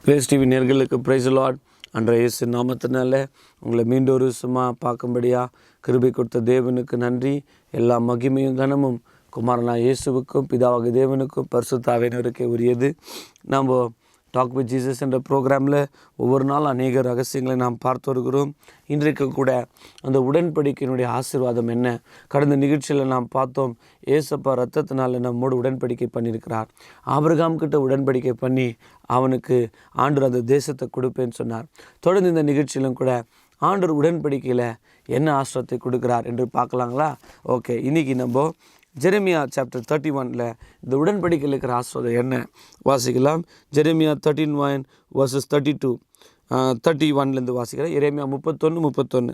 Grace TV நேயர்களுக்கு price Lord. அன்றைய இயேசு நாமத்தினால உங்களை மீண்டும் ஒரு சும்மா பார்க்கும்படியாக கிருபை கொடுத்த தேவனுக்கு நன்றி. எல்லா மகிமையும் கனமும் குமாரனா இயேசுவுக்கும் பிதாவாகிய தேவனுக்கும் பரிசுத்த ஆவியானவருக்கே உரியது. நாம் டாக் வித் ஜீசஸ் என்ற ப்ரோக்ராமில் ஒவ்வொரு நாள் அநேக ரகசியங்களை நாம் பார்த்து வருகிறோம். இன்றைக்கு கூட அந்த உடன்படிக்கையினுடைய ஆசீர்வாதம் என்ன? கடந்த நிகழ்ச்சியில் நாம் பார்த்தோம், ஏசப்பா ரத்தத்தினால நம்மோடு உடன்படிக்கை பண்ணியிருக்கிறார். ஆபிரகாம் கிட்ட உடன்படிக்கை பண்ணி அவனுக்கு ஆண்டவர் அந்த தேசத்தை கொடுப்பேன்னு சொன்னார். தொடர்ந்து இந்த நிகழ்ச்சியிலும் கூட ஆண்டவர் உடன்படிக்கையில் என்ன ஆசீர்வாதத்தை கொடுக்கிறார் என்று பார்க்கலாங்களா? ஓகே, இன்றைக்கி நம்ம ஜெரமியா சாப்டர் 31 இந்த உடன்படிக்கையில் இருக்கிற ஆசீர்வாதம் என்ன வாசிக்கலாம். ஜெரமியா 13 verses 32 31 வாசிக்கிறேன். எரேமியா 31.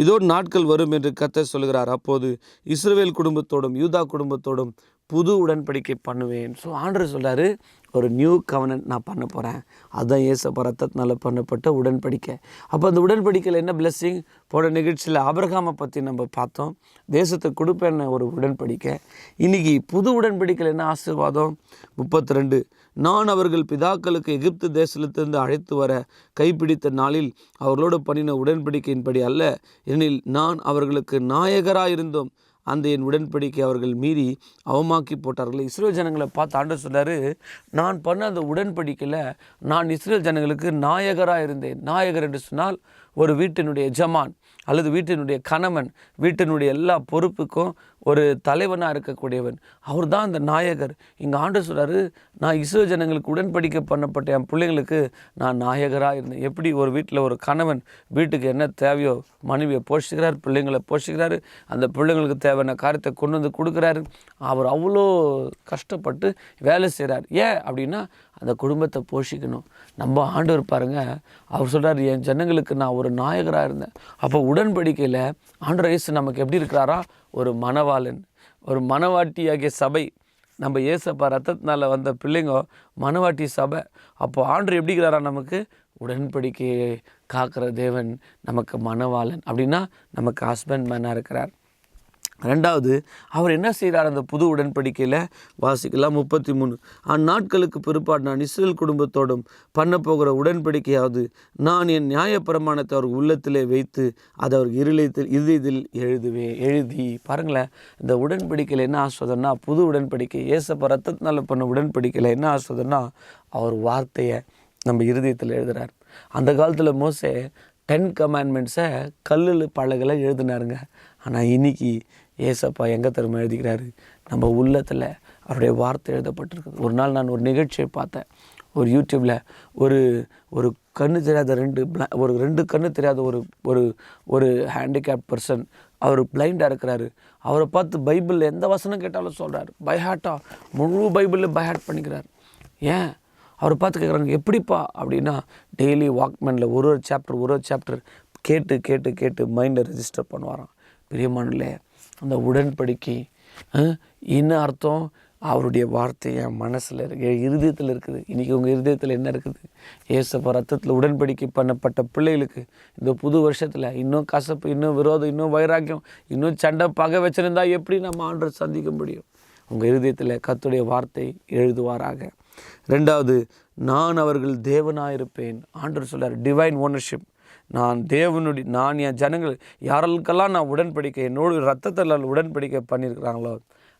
இதோடு நாட்கள் வரும் என்று கர்த்தர் சொல்கிறார், அப்போது இஸ்ரவேல் குடும்பத்தோடும் யூதா குடும்பத்தோடும் புது உடன்படிக்கை பண்ணுவேன். ஸோ ஆண்டவர் சொல்கிறாரு, ஒரு நியூ கவனன்ட் நான் பண்ண போகிறேன். அதுதான் இயேசப்பா ரத்தத்தினால பண்ணப்பட்ட உடன்படிக்கை. அப்போ அந்த உடன்படிக்கையில் என்ன பிளெஸ்ஸிங்? போன நிகழ்ச்சியில் ஆபிரகாமை பற்றி நம்ம பார்த்தோம், தேசத்தை கொடுப்பேன்னு ஒரு உடன்படிக்கை. இன்றைக்கி புது உடன்படிக்கையில் என்ன ஆசீர்வாதம்? 32 நான் அவர்கள் பிதாக்களுக்கு எகிப்து தேசத்திலிருந்து அழைத்து வர கைப்பிடித்த நாளில் அவர்களோடு பண்ணின உடன்படிக்கையின்படி அல்ல, எனில் நான் அவர்களுக்கு நாயகராயிருந்தோம். அந்த என் உடன்படிக்கை அவர்கள் மீறி அவமாக்கி போட்டார்கள். இஸ்ரேல் ஜனங்களை பார்த்து ஆண்டவர் சொல்றாரு, நான் பண்ண அந்த உடன்படிக்கையில் நான் இஸ்ரேல் ஜனங்களுக்கு நாயகராக இருந்தேன். நாயகர் என்று சொன்னால் ஒரு வீட்டினுடைய எஜமான் அல்லது வீட்டினுடைய கணவன், வீட்டினுடைய எல்லா பொறுப்புக்கும் ஒரு தலைவனாக இருக்கக்கூடியவன், அவர் தான் அந்த நாயகர். இங்கே ஆண்டவர் சொல்கிறாரு, நான் இஸ்ரேல் ஜனங்களுக்கு உடன்படிக்கை பண்ணப்பட்ட என் பிள்ளைங்களுக்கு நான் நாயகராக இருந்தேன். எப்படி ஒரு வீட்டில் ஒரு கணவன் வீட்டுக்கு என்ன தேவையோ மனைவியை போஷிக்கிறார், பிள்ளைங்களை போஷிக்கிறாரு, அந்த பிள்ளைங்களுக்கு தேவையான காரியத்தை கொண்டு வந்து கொடுக்குறாரு. அவர் அவ்வளோ கஷ்டப்பட்டு வேலை செய்கிறார். ஏன் அப்படின்னா அந்த குடும்பத்தை போஷிக்கணும். நம்ம ஆண்டவர் பாருங்கள், அவர் சொல்கிறார், என் ஜனங்களுக்கு நான் ஒரு நாயகராக இருந்தேன். அப்போ உடன்படிக்கையில் ஆண்டவர் இயேசு நமக்கு எப்படி இருக்கிறாரா? ஒரு மணவாளன், ஒரு மணவாட்டி ஆகிய சபை. நம்ம ஏசப்பா ரத்தத்தினால வந்த பிள்ளைங்க மணவாட்டி சபை. அப்போ ஆண்டவர் எப்படி இருக்கிறாரா? நமக்கு உடன்படிக்கையை காக்கிற தேவன், நமக்கு மணவாளன் அப்படின்னா நமக்கு ஹஸ்பண்ட் மேனாக இருக்கிறார். ரெண்டாவது, அவர் என்ன செய்கிறார்? அந்த புது உடன்படிக்கையில் வாசிக்கலாம் 33 அந்நாட்களுக்கு பிற்பாடு நான் இஸ்ரேல் குடும்பத்தோடும் பண்ண போகிற உடன்படிக்கையாவது நான் என் நியாயப்பிரமாணத்தை அவர் உள்ளத்திலே வைத்து அதை அவர் இருதயத்தில் எழுதி பாருங்களேன். இந்த உடன்படிக்கையில் என்ன ஆஸ்வதம்னா புது உடன்படிக்கை, ஏசப்பா ரத்தத்தினால பண்ண உடன்படிக்கையில் என்ன ஆஸ்வதம்னா அவர் வார்த்தையை நம்ம இருதயத்தில் எழுதுகிறார். அந்த காலத்தில் மோசே 10 commandmentsஸை கல்லில் பலகையில் எழுதினாருங்க. ஆனால் இன்றைக்கி ஏசப்பா எங்கே திரும்ப எழுதிக்கிறாரு? நம்ம உள்ளத்தில் அவருடைய வார்த்தை எழுதப்பட்டிருக்குது. ஒரு நாள் நான் ஒரு நிகழ்ச்சியை பார்த்தேன், ஒரு யூடியூப்பில் ஒரு கண்ணு தெரியாத ரெண்டு கண்ணு தெரியாத ஒரு ஹேண்டிகேப் பர்சன், அவர் பிளைண்டாக இருக்கிறாரு. அவரை பார்த்து பைபிளில் எந்த வசனம் கேட்டாலும் சொல்கிறார், பைஹாட்டாக முழு பைபிளில் பைஹாட் பண்ணிக்கிறார். ஏன்? அவரை பார்த்து கேட்குறாங்க, எப்படிப்பா அப்படின்னா டெய்லி வாக்மேனில் ஒரு சாப்டர் கேட்டு மைண்டை ரெஜிஸ்டர் பண்ணுவாராம். பிரியமானே, அந்த உடன்படிக்கை என்ன அர்த்தம்? அவருடைய வார்த்தை என் மனசில் இருக்குது, என் இருதயத்தில் இருக்குது. இன்றைக்கி உங்கள் இருதயத்தில் என்ன இருக்குது? ஏசப்பா ரத்தத்தில் உடன்படிக்கை பண்ணப்பட்ட பிள்ளைகளுக்கு இந்த புது வருஷத்தில் இன்னும் கசப்பு, இன்னும் விரோதம், இன்னும் வைராக்கியம், இன்னும் சண்டை பகை வச்சிருந்தா எப்படி நம்ம ஆண்டவரை சந்திக்க முடியும்? உங்கள் இருதயத்தில் கர்த்தருடைய வார்த்தை எழுதுவாராக. ரெண்டாவது, நான் அவர்கள் தேவனாயிருப்பேன். ஆண்டவர் சொல்றார், டிவைன் ஓனர்ஷிப். நான் என் ஜனங்கள் யாருக்கெல்லாம் நான் உடன்படிக்கை என்னோட ரத்தத்தில் உடன்படிக்கை பண்ணியிருக்கிறாங்களோ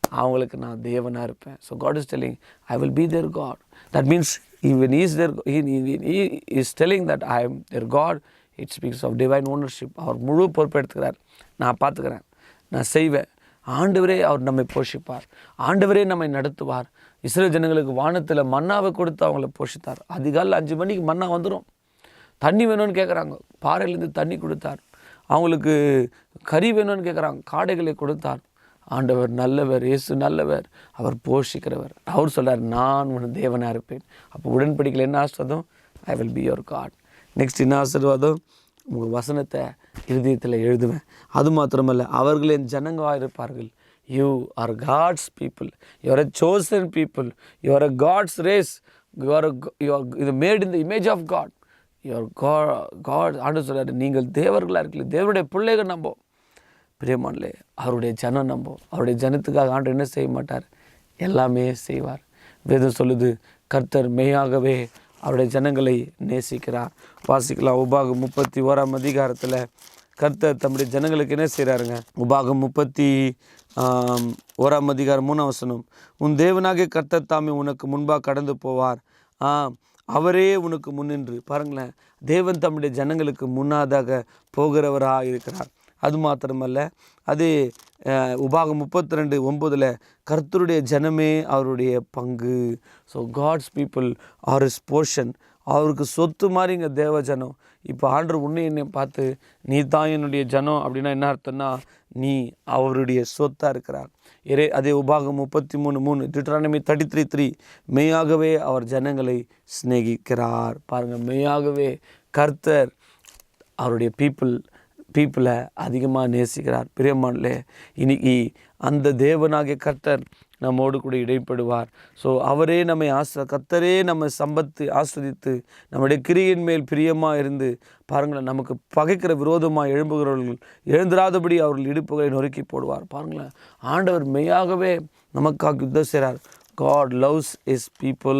அவங்களுக்கு நான் தேவனாக இருப்பேன். So God is telling, I will be there God. That means even he is telling that I am their God. It speaks of divine ownership. அவர் முழு பொறுப்பு எடுத்துக்கிறார். நான் பார்த்துக்கிறேன், நான் செய்வேன். ஆண்டவரே அவர் நம்மை போஷிப்பார், ஆண்டவரே நம்மை நடத்துவார். இஸ்ரேல் ஜனங்களுக்கு வானத்தில் மன்னாவை கொடுத்து அவங்கள போஷித்தார். அதிகாலை 5 மணிக்கு மன்னா வந்துடும். தண்ணி வேணும்னு கேட்குறாங்க, பாறையிலேருந்து தண்ணி கொடுத்தார். அவங்களுக்கு கறி வேணும்னு கேட்குறாங்க, காடைகளை கொடுத்தார். ஆண்டவர் நல்லவர், இயேசு நல்லவர், அவர் போஷிக்கிறவர். அவர் சொல்கிறார், நான் உன் தேவனாக இருப்பேன். அப்போ உடன்படிக்கையில் என்ன ஆசீர்வாதம்? I will be your God. Next என்ன ஆசீர்வாதம்? உங்கள் வசனத்தை இருதயத்தில் எழுதுவேன். அது மாத்திரமல்ல, அவர்கள் என் ஜனங்களாக இருப்பார்கள். You are God's people, you are a chosen people, you are a God's race, you are இது made in the image of God. Your God. ஆண்டவர் சொல்கிறார், நீங்கள் தேவர்களாக இருக்கல, தேவனுடைய பிள்ளைகள் நம்போம். பிரியமானே, அவருடைய ஜனம் நம்போம். அவருடைய ஜனத்துக்காக ஆண்டவர் என்ன செய்ய மாட்டார்? எல்லாமே செய்வார். வேதம் சொல்லுது, கர்த்தர் மெய்யாகவே அவருடைய ஜனங்களை நேசிக்கிறார். வாசிக்கலாம். உபாகம் 31ஆம் அதிகாரத்தில் கர்த்தர் தம்முடைய ஜனங்களுக்கு என்ன செய்கிறாருங்க? உபாகம் 31ஆம் அதிகாரம் 3ஆம் வசனம். உன் தேவனாகிய கர்த்தர் தாமே உனக்கு முன்பாக கடந்து போவார், அவரே உனக்கு முன்னின்று. பாருங்களேன், தேவன் தம்முடைய ஜனங்களுக்கு முன்னாதாக போகிறவராக இருக்கிறார். அது மாத்திரமல்ல, அது உபாகம் 32:9 கர்த்தருடைய ஜனமே அவருடைய பங்கு. So God's people are is portion. அவருக்கு சொத்து மாதிரி இங்கே தேவ ஜனம். இப்போ ஆண்டவர் உன்னை என்னை பார்த்து நீ தான் என்னுடைய ஜனம் அப்படின்னா என்ன அர்த்தம்னா, நீ அவருடைய சொத்தாக இருக்கிறார். அதே உபாகம் 33:3 டியூட்டரானமி 33:3 மெய்யாகவே அவர் ஜனங்களை சிநேகிக்கிறார். பாருங்கள், மெய்யாகவே கர்த்தர் அவருடைய பீப்புளை அதிகமாக நேசிக்கிறார். பிரியமானே, இன்னைக்கு அந்த தேவனாகிய கர்த்தர் நம்மோடு கூட இடைப்படுவார். ஸோ அவரே நம்மை கர்த்தரே நம்ம சம்பத்து ஆஸ்வதித்து நம்முடைய கிரியின் மேல் பிரியமாக இருந்து பாருங்களேன், நமக்கு பகைக்கிற விரோதமாக எழும்புகிறவர்கள் எழுந்திராதபடி அவர்கள் இடுப்புகளை நொறுக்கி போடுவார். பாருங்களேன், ஆண்டவர் மெய்யாகவே நமக்காக யுத்தம் செய்கிறார். God loves his people.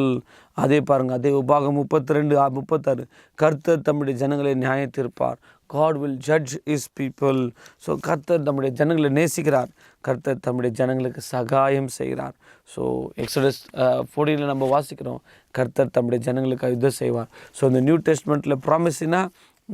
அதே பாருங்கள், அதே உபாகம் 32:36 கர்த்தர் தம்முடைய ஜனங்களை நியாயத்தீர்ப்பார். God will judge his people. So கர்த்தர் தம்முடைய ஜனங்களை நேசிக்கிறார். கர்த்தர் தம்முடைய ஜனங்களுக்கு சகாயம் செய்கிறார். ஸோ எக்ஸோடஸ் 14 நம்ம வாசிக்கிறோம், கர்த்தர் தம்முடைய ஜனங்களுக்கு யுத்தம் செய்வார். ஸோ இந்த நியூ டெஸ்ட்மெண்ட்டில் ப்ராமிஸ்னா,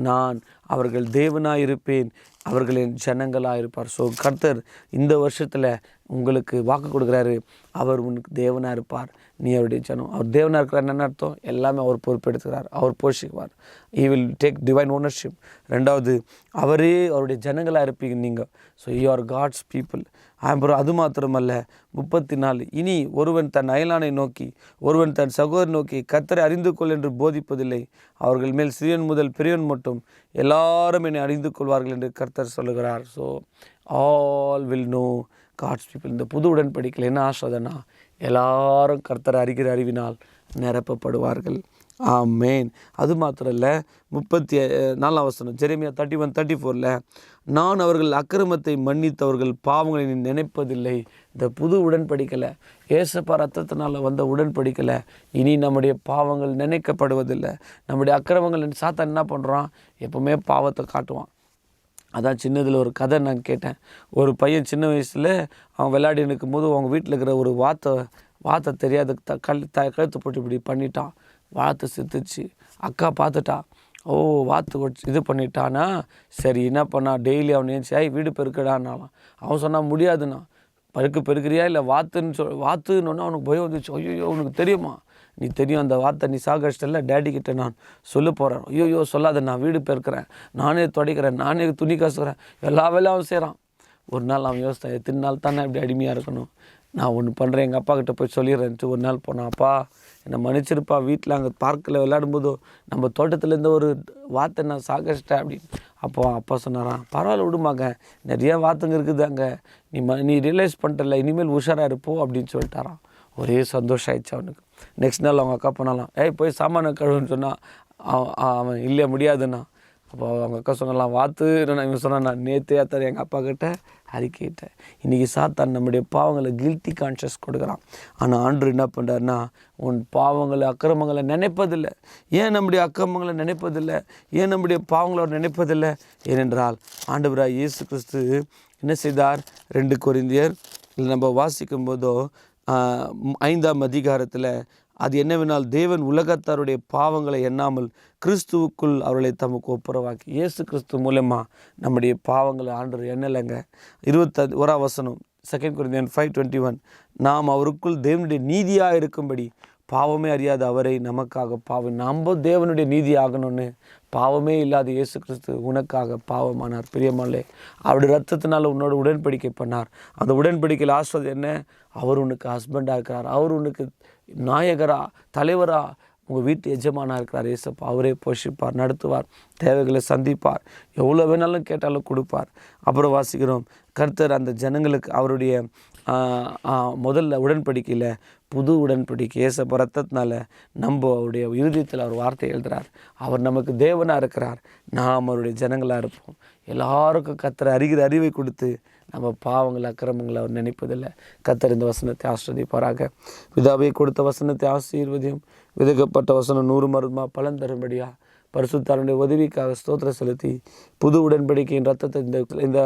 நான் அவர்கள் தேவனாக இருப்பேன், அவர்களின் ஜனங்களாக இருப்பார். ஸோ கர்த்தர் இந்த வருஷத்தில் உங்களுக்கு வாக்கு கொடுக்குறாரு, அவர் உனக்கு தேவனாக இருப்பார், நீ அவருடைய ஜனம். அவர் தேவனாக இருக்கிறார் என்ன அர்த்தம்? எல்லாமே அவர் பொறுப்பெடுத்துக்கிறார், அவர் போஷிக்குவார். he will take divine ownership. ரெண்டாவது, அவரே அவருடைய ஜனங்களாக இருப்பீங்க நீங்கள். So you are God's people. அப்புறம் அது மாத்திரமல்ல, 34 இனி ஒருவன் தன் அயலானை நோக்கி ஒருவன் தன் சகோதரன் நோக்கி கர்த்தரை அறிந்து கொள் என்று போதிப்பதில்லை. அவர்கள் மேல் சிறியன் முதல் பெரியவன் மட்டும் எல்லாரும் என்னை அறிந்து கொள்வார்கள் என்று கர்த்தர் சொல்லுகிறார். So all will know God's people. இந்த புது உடன்படிக்கையில் என்ன ஆசைனா, எல்லாரும் கர்த்தரை அறிகிற அறிவினால் நிரப்பப்படுவார்கள். ஆமேன். அது மாத்திரம் இல்லை, 34ஆம் வசனம் ஜெரேமியா 31:34 நான் அவர்கள் அக்கிரமத்தை மன்னித்தவர்கள் பாவங்களை நினைப்பதில்லை. இந்த புது உடன்படிக்கையில் ஏசப்பா ரத்தத்தினால் வந்த உடன்படிக்கையில் இனி நம்முடைய பாவங்கள் நினைக்கப்படுவதில்லை. நம்முடைய அக்கிரமங்கள் சாத்தான் என்ன பண்ணுறான்? எப்போவுமே பாவத்தை காட்டுவான். அதான் சின்னதில் ஒரு கதை நான் கேட்டேன். ஒரு பையன் சின்ன வயசில் அவன் விளையாடி நிற்கும் போது அவங்க வீட்டில் இருக்கிற ஒரு வாத்தை தெரியாத கழுத்து போட்டு இப்படி பண்ணிட்டான். வாத்து செத்துச்சு. அக்கா பார்த்துட்டா, ஓ வாத்து இது பண்ணிட்டானா, சரி என்ன பண்ணா, டெய்லி அவன் ஏன்ச்சி வீடு பெருக்கடான்னாலாம். அவன் சொன்னால் முடியாதுண்ணா, பெருக்கிறியா இல்லை வாத்துன்னு அவனுக்கு பயம் வந்துச்சு. ஐயோ உனக்கு தெரியுமா? நீ தெரியும் அந்த வார்த்தை நீ சாகடிச்சிட்டல, டேடி கிட்ட நான் சொல்ல போகிறேன். ஐயோ சொல்லாத, நான் வீடு பெருக்கிறேன், நானே துடைக்கிறேன், நானே துணி காசுக்கிறேன், எல்லா வேலையும் அவன் செய்கிறான். ஒரு நாள் அவன் யோசித்தான், எத்தனை நாள் தானே இப்படி அடிமையாக இருக்கணும், நான் ஒன்று பண்ணுறேன், எங்கள் அப்பா கிட்ட போய் சொல்லிடுறேன்ட்டு ஒரு நாள் போனான். அப்பா என்னை மன்னிச்சிருப்பா, வீட்டில் அங்கே பார்க்கில் விளையாடும்போதோ நம்ம தோட்டத்துலேருந்து ஒரு வாத்தை நான் சாகடிச்சிட்டேன் அப்படின்னு. அப்போ அப்பா சொன்னாரான், பரவாயில்ல விடுமாங்க, நிறையா வாத்துங்க இருக்குது அங்கே, நீ ரியலைஸ் பண்ணிட்டல, இனிமேல் உஷாராக இருப்போ அப்படின்னு சொல்லிட்டாரான். ஒரே சந்தோஷம் ஆயிடுச்சு அவனுக்கு. நெக்ஸ்ட் நாள் அவங்க அக்கா பண்ணலாம், போய் சாமான கழுவுன்னு சொன்னால் அவன் இல்லை முடியாதுண்ணா. அப்போ அவங்க அக்கா சொன்னலாம், வாத்து இவன் சொன்னான், நான் நேற்று ஏற்ற எங்கள் அப்பா கிட்ட அறிக்கையிட்டேன். இன்றைக்கி சாத்தான் நம்முடைய பாவங்களை கில்ட்டி கான்ஷியஸ் கொடுக்குறான். ஆனால் ஆண்டவர் என்ன பண்ணுறாருன்னா, உன் பாவங்களை அக்கிரமங்களை நினைப்பதில்லை. ஏன் நம்முடைய அக்கிரமங்களை நினைப்பதில்லை? ஏன் நம்முடைய பாவங்களை அவர் நினைப்பதில்லை? ஏனென்றால் ஆண்டவராக இயேசு கிறிஸ்து என்ன செய்தார்? 2 கொரிந்தியர் நம்ம வாசிக்கும் போதோ 5ஆம் அதிகாரத்தில் அது என்னவென்றால், தேவன் உலகத்தாருடைய பாவங்களை எண்ணாமல் கிறிஸ்துவுக்குள் அவர்களை தமக்கு ஒப்புரவாக்கி. இயேசு கிறிஸ்து மூலமாக நம்முடைய பாவங்களை ஆண்டவர் எண்ணலைங்க. 21ஆம் வசனம் 2 கொரிந்தியர் 5:21 நாம் அவருக்குள் தேவனுடைய நீதியாக இருக்கும்படி பாவமே அறியாத அவரை நமக்காக நம்ம தேவனுடைய நீதி ஆகணும்னு பாவமே இல்லாத இயேசு கிறிஸ்து உனக்காக பாவமானார். பிரியமானே, அவருடைய ரத்தத்தினால் உன்னோட உடன்படிக்கை பண்ணார். அந்த உடன்படிக்கையில் ஆஸ்வதி என்ன? அவர் உனக்கு ஹஸ்பண்டாக இருக்கிறார், அவர் உனக்கு நாயகரா தலைவரா உங்கள் வீட்டு எஜமானாக இருக்கிறார். ஏசப்பா அவரே போஷிப்பார், நடத்துவார், தேவைகளை சந்திப்பார், எவ்வளோ வேணாலும் கேட்டாலும் கொடுப்பார். அப்புறம் வாசிக்கிறோம், கர்த்தர் அந்த ஜனங்களுக்கு அவருடைய முதல்ல உடன்படிக்கையில் புது உடன்படிக்கை ஏசப்ப ரத்தத்தினால நம்ம அவருடைய இருதயத்தில் அவர் வார்த்தை எழுதுகிறார். அவர் நமக்கு தேவனாக இருக்கிறார், நாம் அவருடைய ஜனங்களாக இருப்போம். எல்லாருக்கும் கர்த்தர் அறிகிற அறிவை கொடுத்து நம்ம பாவங்கள் அக்கிரமங்களை அவர் நினைப்பதில்லை. கர்த்தர் இந்த வசனத்தை ஆசீர்வதிப்பாராக. பிதாவே கொடுத்த வசனத்தை ஆசீர்வதியும். விதைக்கப்பட்ட வசனம் 100 மருமா பலன் தரும்படியா பரிசுத்தாருடைய உதவிக்காக ஸ்தோத்திரம் செலுத்தி புது உடன்படிக்கையின் ரத்தத்தை இந்த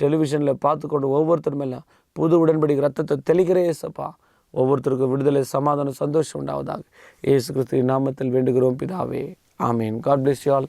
டெலிவிஷனில் பார்த்து கொண்டு ஒவ்வொருத்தரும் எல்லாம் புது உடன்படிக்கை ரத்தத்தை தெளிக்கிறே ஏசப்பா. ஒவ்வொருத்தருக்கும் விடுதலை, சமாதானம், சந்தோஷம் உண்டாவதாக இயேசு கிறிஸ்துவின் நாமத்தில் வேண்டுகிறோம் பிதாவே. ஆமீன். God bless you all.